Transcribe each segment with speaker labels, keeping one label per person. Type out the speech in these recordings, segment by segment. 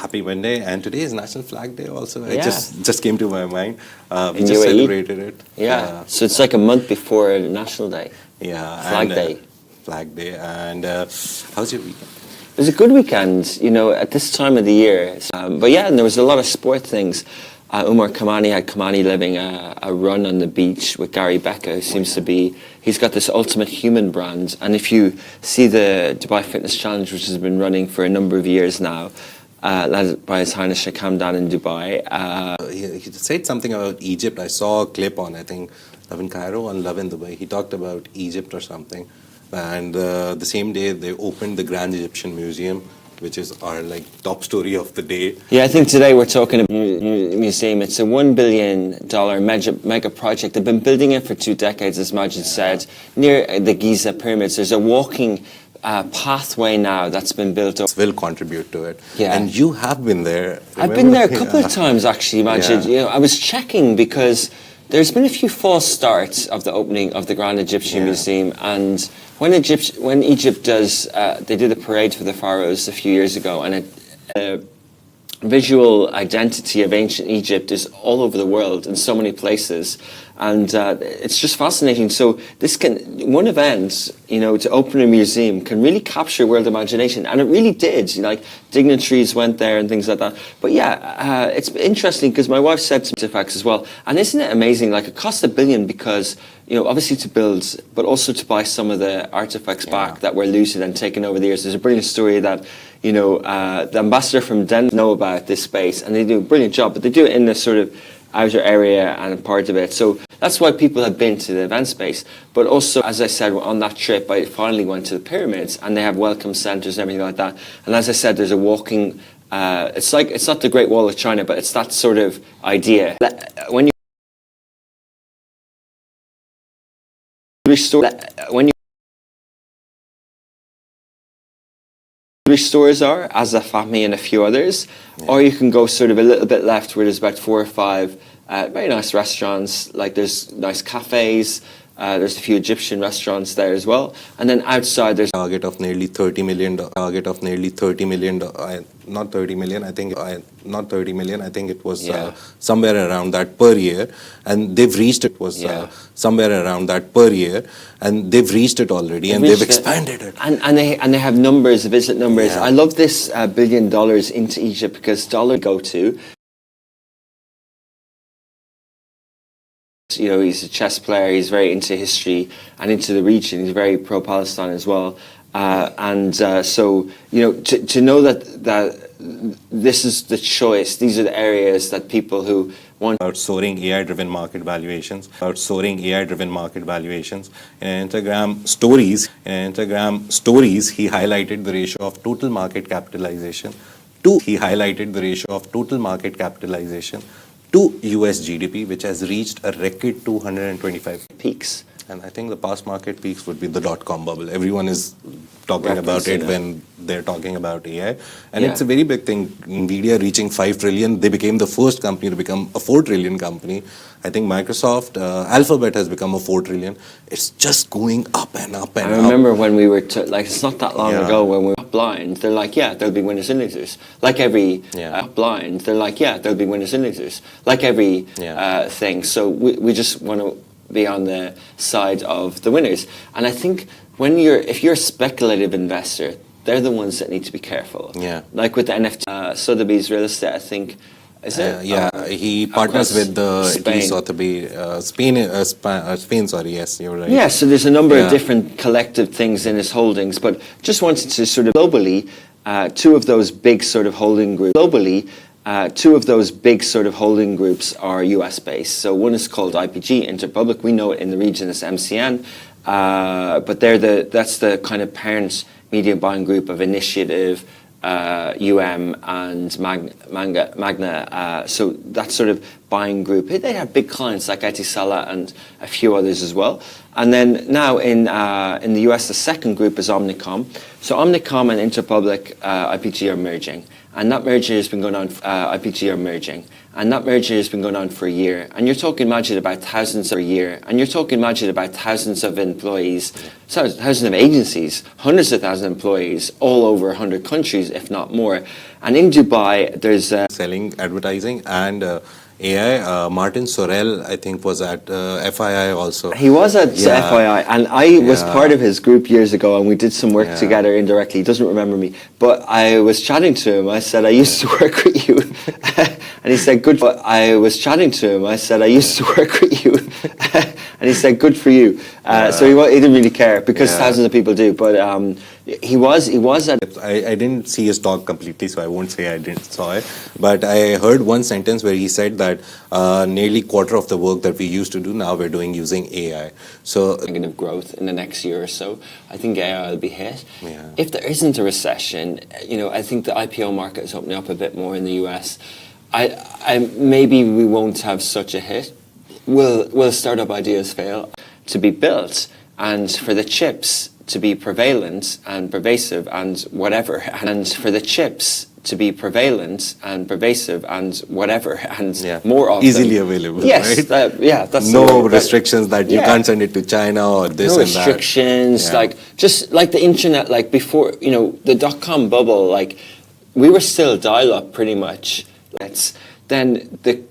Speaker 1: Happy Monday, and today is National Flag Day also. It
Speaker 2: Yeah.
Speaker 1: just came to my mind. We
Speaker 2: In
Speaker 1: just
Speaker 2: UAE?
Speaker 1: celebrated it.
Speaker 2: Yeah. So it's like a month before National Day.
Speaker 1: Yeah.
Speaker 2: Flag Day.
Speaker 1: Flag Day. And how's your weekend?
Speaker 2: It was a good weekend, you know, at this time of the year. But yeah, and there was a lot of sport things. Umar Kamani had Kamani living a run on the beach with Gary Becker, who seems to be, he's got this ultimate human brand. And if you see the Dubai Fitness Challenge, which has been running for a number of years now, led by His Highness Sheikh Hamdan in Dubai.
Speaker 1: He said something about Egypt. I saw a clip on, I think, Love in Cairo and Love in Dubai. He talked about Egypt or something. And the same day, they opened the Grand Egyptian Museum, which is our top story of the day.
Speaker 2: Yeah, I think today we're talking about the museum. It's a $1 billion mega project. They've been building it for 2 decades, as Majid said, near the Giza pyramids. There's a walking pathway now that's been built up.
Speaker 1: Will contribute to it.
Speaker 2: Yeah.
Speaker 1: And you have been there. Remember?
Speaker 2: I've been there a couple of times, actually, Majid.
Speaker 1: Yeah.
Speaker 2: You know, I was checking because there's been a few false starts of the opening of the Grand Egyptian Museum, and when Egypt does, they did a parade for the pharaohs a few years ago, and a visual identity of ancient Egypt is all over the world in so many places, and it's just fascinating. So one event, you know, to open a museum can really capture world imagination, and it really did. You know, like dignitaries went there and things like that. But yeah, it's interesting because my wife said some artifacts as well, and isn't it amazing? Like it cost $1 billion because, you know, obviously to build, but also to buy some of the artifacts back that were looted and taken over the years. There's a brilliant story that, you know, the ambassador from Denmark know about this space, and they do a brilliant job, but they do it in this sort of outer area and part of it. So that's why people have been to the event space. But also, as I said, on that trip, I finally went to the pyramids, and they have welcome centers and everything like that. And as I said, there's a walking, it's not the Great Wall of China, but it's that sort of idea. When you stores are, Azza Fahmy and a few others, or you can go sort of a little bit left where there's about 4 or 5 very nice restaurants, like there's nice cafes, there's a few Egyptian restaurants there as well, and then outside there's
Speaker 1: target of nearly $30 million, not 30 million, I think it was somewhere around that per year, and they've reached it somewhere around that per year, and they've reached it already, and they've expanded it.
Speaker 2: And they have numbers, visit numbers. I love this $1 billion into Egypt because dollar go to. You know, he's a chess player, he's very into history and into the region, he's very pro-Palestine as well. So, you know, to know that this is the choice, these are the areas that people who want...
Speaker 1: About soaring AI-driven market valuations, In Instagram stories, he highlighted the ratio of total market capitalization to US GDP, which has reached a record 225
Speaker 2: peaks.
Speaker 1: And I think the past market peaks would be the dot-com bubble. Everyone is talking about it when they're talking about AI. And it's a very big thing. NVIDIA reaching 5 trillion, they became the first company to become a 4 trillion company. I think Microsoft, Alphabet has become a 4 trillion. It's just going up and up and up.
Speaker 2: I remember when we were, it's not that long ago when we were blind, they're like, there'll be winners and losers. Like every blind, they're like, there'll be winners and losers. Like every thing. So we just want to be on the side of the winners. And I think if you're a speculative investor, they're the ones that need to be careful.
Speaker 1: Yeah.
Speaker 2: Like with the NFT, Sotheby's real estate, I think, is it?
Speaker 1: He partners with the
Speaker 2: Spain.
Speaker 1: Spain, sorry, yes, you're right.
Speaker 2: Yeah, so there's a number of different collective things in his holdings, but just wanted to sort of globally, two of those big sort of holding groups, are US-based. So one is called IPG, Interpublic. We know it in the region as MCN, but that's the kind of parent media buying group of Initiative, and Magna. So that's sort of buying group. They have big clients like Etisalat and a few others as well. And then now in the US, the second group is Omnicom. So Omnicom and Interpublic IPG are merging. And that merger has been going on, IPG are merging. And that merger has been going on for a year. And you're talking, imagine, about thousands a year. And you're talking, imagine, about thousands of employees, thousands of agencies, hundreds of thousands of employees all over 100 countries, if not more. And in Dubai, there's...
Speaker 1: selling advertising and AI. Martin Sorrell, I think, was at FII also.
Speaker 2: He was at FII, and I was part of his group years ago, and we did some work together indirectly. He doesn't remember me, but I was chatting to him. I said, I used to work with you. And he said, good. But I was chatting to him. I said, I used to work with you. And he said, good for you. So he didn't really care, because thousands of people do. But he was at...
Speaker 1: I didn't see his talk completely, so I won't say I didn't saw it. But I heard one sentence where he said that nearly quarter of the work that we used to do now we're doing using AI. So
Speaker 2: negative growth in the next year or so. I think AI will be hit.
Speaker 1: Yeah.
Speaker 2: If there isn't a recession, I think the IPO market is opening up a bit more in the US. Maybe we won't have such a hit. Will startup ideas fail to be built, and for the chips to be prevalent and pervasive and whatever, and for the chips to be prevalent and pervasive and whatever, and more often
Speaker 1: easily available.
Speaker 2: Yes,
Speaker 1: right?
Speaker 2: That's
Speaker 1: no restrictions that you can't send it to China or this
Speaker 2: no
Speaker 1: and that.
Speaker 2: No restrictions, just like the internet, like before, the dot-com bubble, like we were still dial-up pretty much. Then the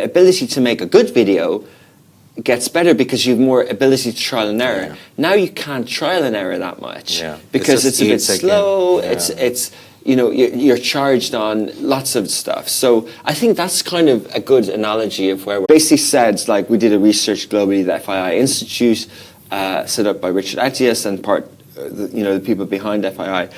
Speaker 2: ability to make a good video gets better because you have more ability to trial and error. Now you can't trial and error that much because it's a bit slow. It's you're charged on lots of stuff. So I think that's kind of a good analogy of where we basically said, like, we did a research globally, the FII Institute, set up by Richard Atias and the people behind FII.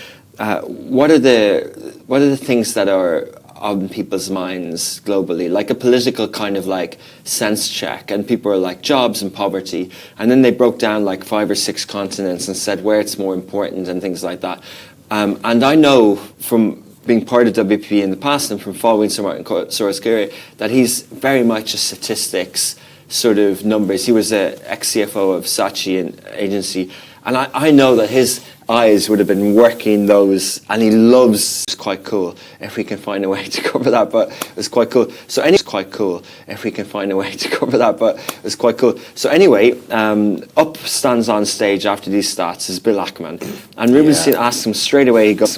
Speaker 2: What are the things that are on people's minds globally, like a political kind of like sense check, and people are like jobs and poverty, and then they broke down like 5 or 6 continents and said where it's more important and things like that. And I know from being part of WPP in the past and from following Sir Martin Sorosquere that he's very much a statistics sort of numbers. He was an ex-CFO of Saatchi agency, and I know that his eyes would have been working those, and he loves. It's quite cool if we can find a way to cover that, but it's quite cool. So it's quite cool if we can find a way to cover that, but it's quite cool. So anyway, up stands on stage after these stats is Bill Ackman, and Rubenstein asks him straight away. He goes,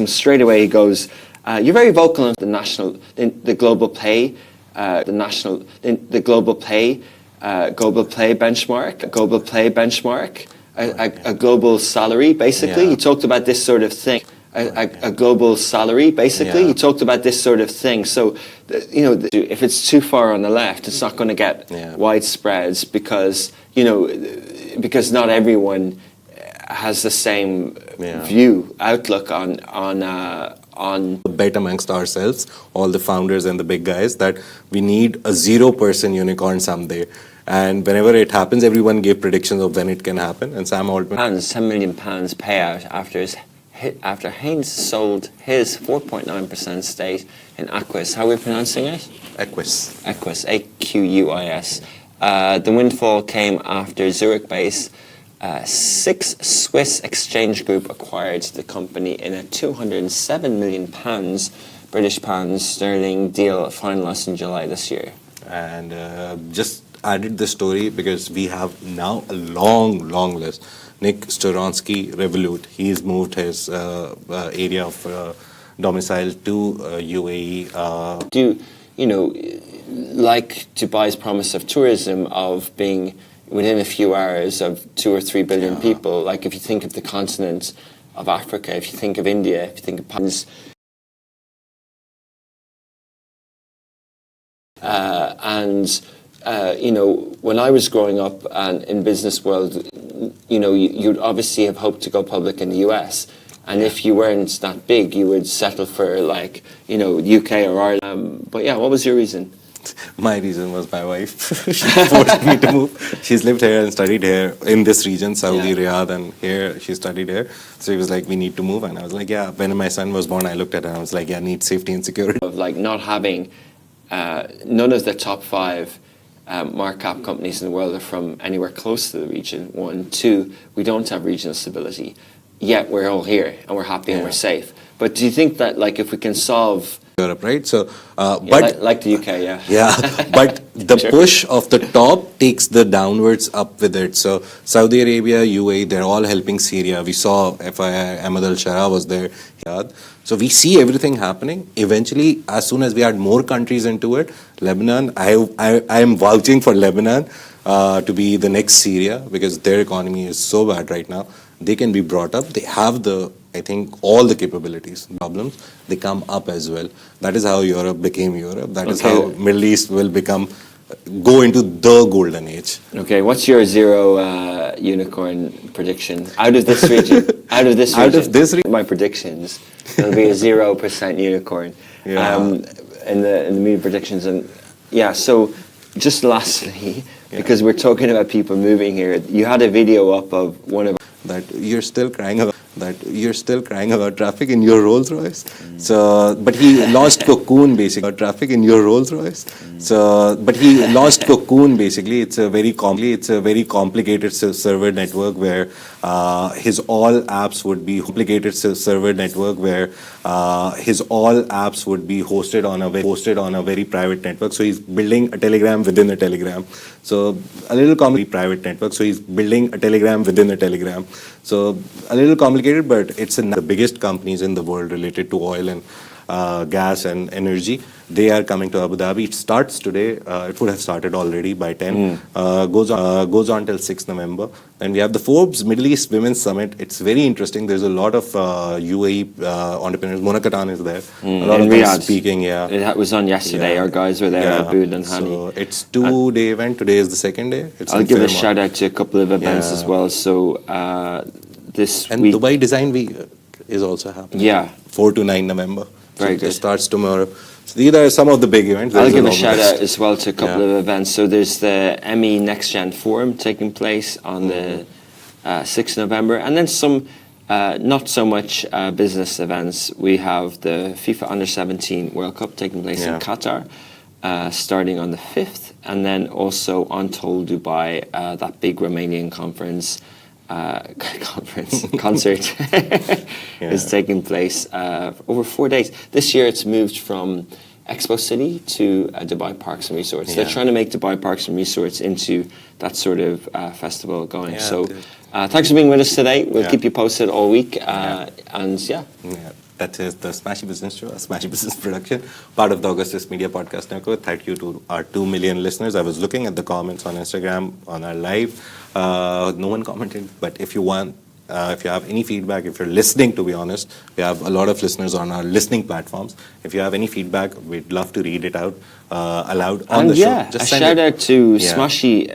Speaker 2: "You're very vocal on the global pay, global pay benchmark." A global salary, basically. He talked about this sort of thing. A global salary, basically. He talked about this sort of thing. So, if it's too far on the left, it's not going to get widespread because not everyone has the same outlook on
Speaker 1: bet amongst ourselves, all the founders and the big guys, that we need a 0% unicorn someday. And whenever it happens, everyone gave predictions of when it can happen. And Sam Altman...
Speaker 2: £10 million payout after Haynes sold his 4.9% stake in Aquis. How are we pronouncing it?
Speaker 1: Aquis.
Speaker 2: Aquis, A-Q-U-I-S. The Windfall came after Zurich-based Six Swiss exchange group acquired the company in a £207 million British pounds sterling deal finalized in July this year.
Speaker 1: And just added the story because we have now a long list. Nick Storonsky, Revolut, he's moved his area of domicile to UAE. Like Dubai's promise of tourism of being within a few hours of 2 or 3 billion people, like if you think of the continent of Africa, if you think of India, if you think of Pakistan, when I was growing up and in business world, you'd obviously have hoped to go public in the US. And if you weren't that big, you would settle for UK or Ireland. But yeah, what was your reason? My reason was my wife. She forced me to move. She's lived here and studied here in this region, Saudi, Riyadh, and here she studied here. So he was like, we need to move. And I was like, yeah. When my son was born, I looked at her and I was like, yeah, need safety and security.
Speaker 2: Of like not having none of the top 5 market cap companies in the world are from anywhere close to the region. 1, 2, we don't have regional stability. Yet we're all here and we're happy and we're safe. But do you think that like if we can solve
Speaker 1: Europe, right? So,
Speaker 2: but like the UK,
Speaker 1: yeah, but the push of the top takes the downwards up with it. So Saudi Arabia, UAE, they're all helping Syria. We saw FII, Ahmed al-Shara was there. So we see everything happening. Eventually, as soon as we add more countries into it, Lebanon, I am vouching for Lebanon to be the next Syria because their economy is so bad right now. They can be brought up. They have I think, all the capabilities. Problems, they come up as well. That is how Europe became Europe. That is how Middle East will go into the golden age.
Speaker 2: Okay, what's your 0 unicorn prediction out of this region? Out of this region. My predictions, there'll be a 0% unicorn in the media predictions. And yeah, so just lastly, because we're talking about people moving here, you had a video up of one of
Speaker 1: that you're still crying about traffic in your Rolls Royce. So, but he launched Cocoon basically. Traffic in your Rolls Royce. So, but he launched Cocoon basically. It's a very complicated server network where his all apps would be hosted on a very private network. So he's building a Telegram within a Telegram. So a little private network. So he's building a Telegram within a Telegram. So a little complicated, but it's the biggest companies in the world related to oil and gas and energy. They are coming to Abu Dhabi. It starts today. It would have started already by 10. Goes on till 6 November. Then we have the Forbes Middle East Women's Summit. It's very interesting. There's a lot of UAE entrepreneurs. Mona Katan is there. A lot of them speaking. Yeah,
Speaker 2: it was on yesterday. Our guys were there. Abood and Hani.
Speaker 1: So it's 2-day event. Today is the 2nd day.
Speaker 2: I'll give a shout out to a couple of events as well. So this week,
Speaker 1: Dubai Design Week is also happening.
Speaker 2: Yeah,
Speaker 1: 4 to 9 November.
Speaker 2: Very good.
Speaker 1: It starts tomorrow. So these are some of the big events.
Speaker 2: I'll give a shout out as well to a couple of events. So there's the ME Next Gen Forum taking place on the 6th November, and then some not so much business events. We have the FIFA Under-17 World Cup taking place in Qatar, starting on the 5th, and then also Untold Dubai, that big Romanian concert is taking place over 4 days. This year it's moved from Expo City to Dubai Parks and Resorts. They're trying to make Dubai Parks and Resorts into that sort of festival going. So thanks for being with us today. We'll keep you posted all week.
Speaker 1: That is the Smashi Business Show, a Smashi Business production, part of the Augustus Media Podcast Network. Thank you to our 2 million listeners. I was looking at the comments on Instagram on our live. No one commented, but if you want, if you have any feedback, if you're listening, to be honest, we have a lot of listeners on our listening platforms. If you have any feedback, we'd love to read it out aloud on the show.
Speaker 2: Just a shout out to Smashi,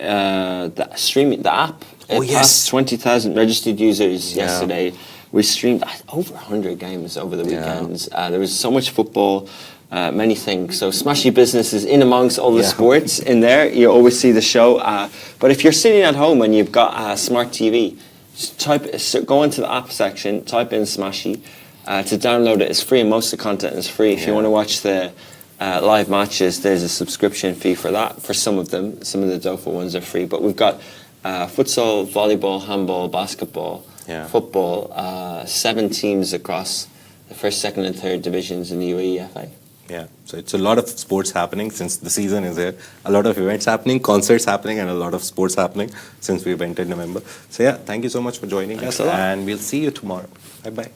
Speaker 2: the app. It passed 20,000 registered users yesterday. We streamed over 100 games over the weekends. There was so much football, many things. So Smashi Business is in amongst all the sports in there. You always see the show. But if you're sitting at home and you've got a smart TV, just go into the app section, type in Smashi. To download it, it's free, and most of the content is free. If you want to watch the live matches, there's a subscription fee for that. For some of them, some of the DOFA ones are free. But we've got futsal, volleyball, handball, basketball, football, 7 teams across the first, second, and third divisions in the UAE FA.
Speaker 1: Yeah, so it's a lot of sports happening since the season is here. A lot of events happening, concerts happening, and a lot of sports happening since we've entered November. So yeah, thank you so much for joining us, and we'll see you tomorrow. Bye-bye.